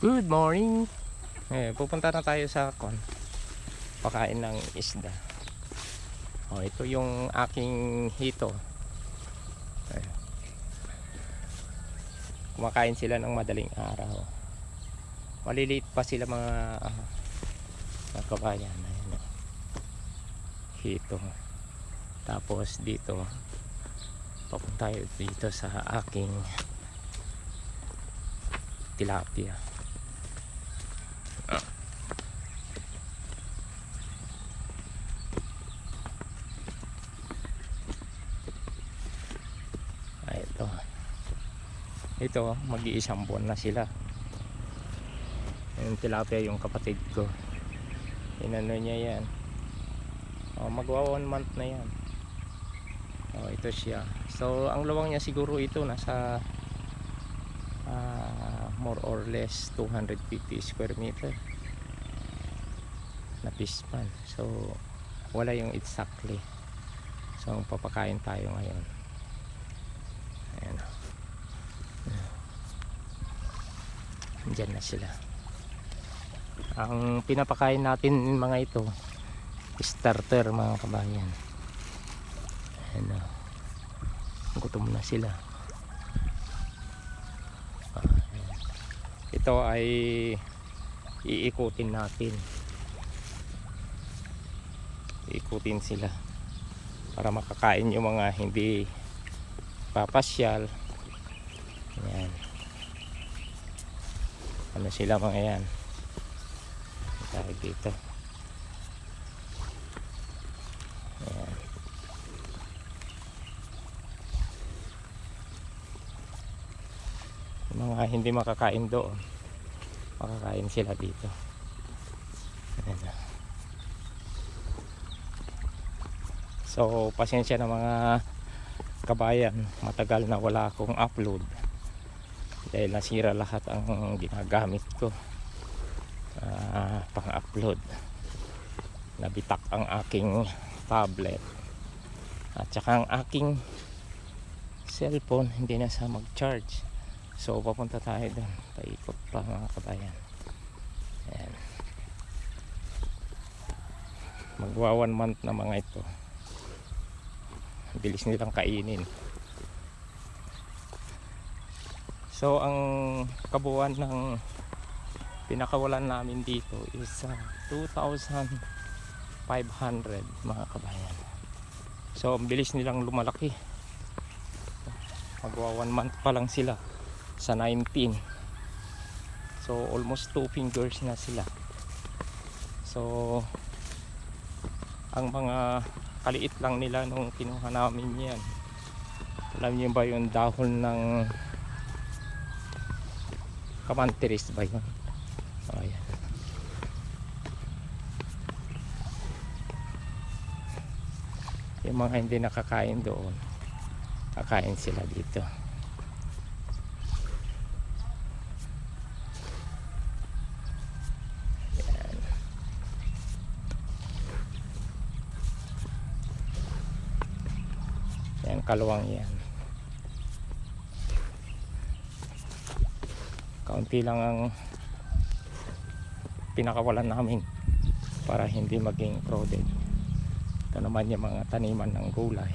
Good morning. Pupunta na tayo sa pakain ng isda. Ito yung aking hito. Kumakain sila ng madaling araw. Maliliit pa sila mga kabayan. Ayan, hito. Tapos dito papunta tayo dito sa aking tilapia. Ito mag-iisang buwan na sila. Yung tilapia yung kapatid ko, inano niya yan, magwa 1 month na yan. Ito siya. So ang lawang niya siguro ito nasa more or less 250 square meter na fish pan. So wala yung exactly. So papakain tayo ngayon. Ayan. Diyan na sila. Ang pinapakain natin mga ito starter, mga kabayan. Ayan, gutom na sila. Ito ay iikutin natin. Iikutin sila para makakain yung mga hindi papasyal. Ayan. Ano sila mga yan? Tayo dito. Ayan. Yung mga hindi makakain doon, makakain sila dito. Ayan. So pasensya na mga kabayan, matagal na wala akong upload dahil nasira lahat ang ginagamit ko pang upload. Nabitak ang aking tablet at saka ang aking cellphone hindi na sa mag charge. So papunta tayo doon, paikot pa mga kabayan. Ayan. Magwa 1 month na mga ito. Bilis nilang kainin. So ang kabuuan ng pinakawalan namin dito is 2,500 mga kabayan. So ang bilis nilang lumalaki. Magwa 1 month pa lang sila sa 19. So almost 2 fingers na sila. So ang mga kaliit lang nila nung kinuha namin yan. Alam niyo ba yung dahon ng kamantiris ba yun? Ayan. Yung mga hindi nakakain doon, kakain sila dito. Ayan. Ayan, kaluwang yan. Kaunti lang ang pinakawalan namin para hindi maging crowded. Ito naman yung mga taniman ng gulay.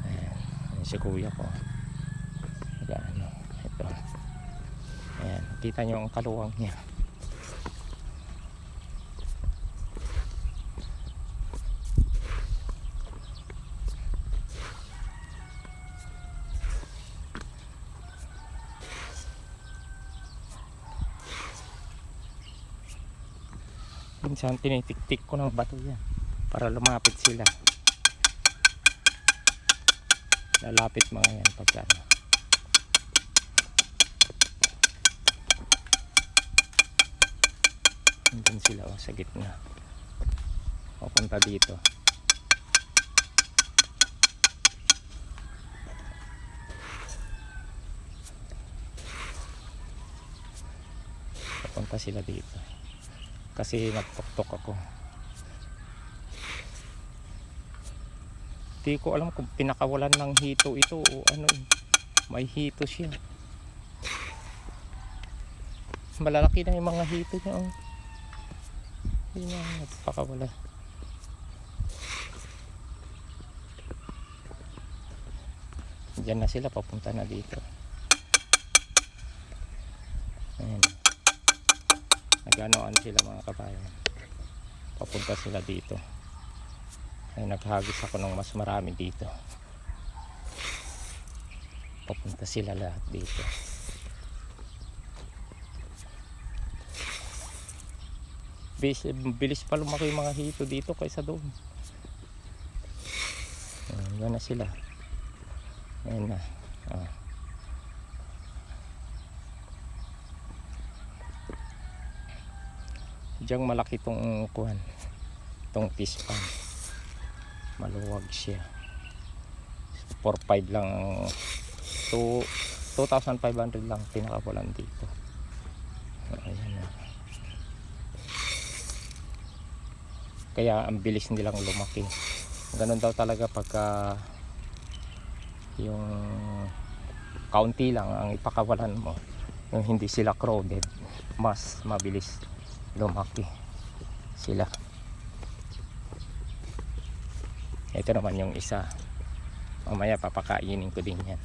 Ayan, ayan si kuya ko. Ayan, ito. Ayan, kita nyo ang kaluwang niya. Minsan tinitik-tik ko ng bato yan para lumapit sila. Lalapit mga yan pagka nandun sila sa gitna. Papunta dito. Papunta sila dito kasi nagtuktok ako. Di ko alam kung pinakawalan ng hito ito o ano. May hito siya. malalaki na yung mga hito niya. Oh. Hindi na nagpakawala. Diyan na sila, papunta na dito. Ayan. Nag-ano-ano sila mga kabayan. Papunta sila dito. Ay, naghagis ako ng mas marami dito. Papunta sila lahat dito. Bilis pa lumaki yung mga hito dito kaysa doon. Ayan, yan na sila. Ayan na. Ah. Diyan malaki itong kuhan. Itong tispan. Maluwag siya. 4,500 lang. 2,500 lang pinakapulan dito. Ayan na. Kaya ang bilis nilang lumaki. Ganun daw talaga pagka yung kaunti lang ang ipakawalan mo, yung hindi sila crowded, mas mabilis lumaki sila. Ito naman yung isa, mamaya papakainin ko din yan.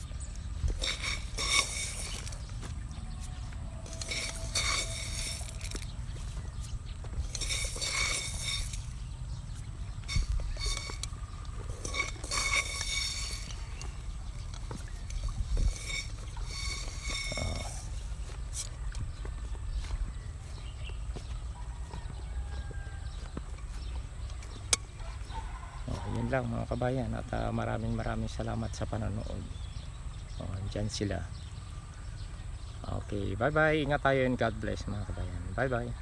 Yun lang mga kabayan, at maraming salamat sa panonood. Dyan sila. Okay, bye bye, ingat tayo and God bless mga kabayan. Bye bye.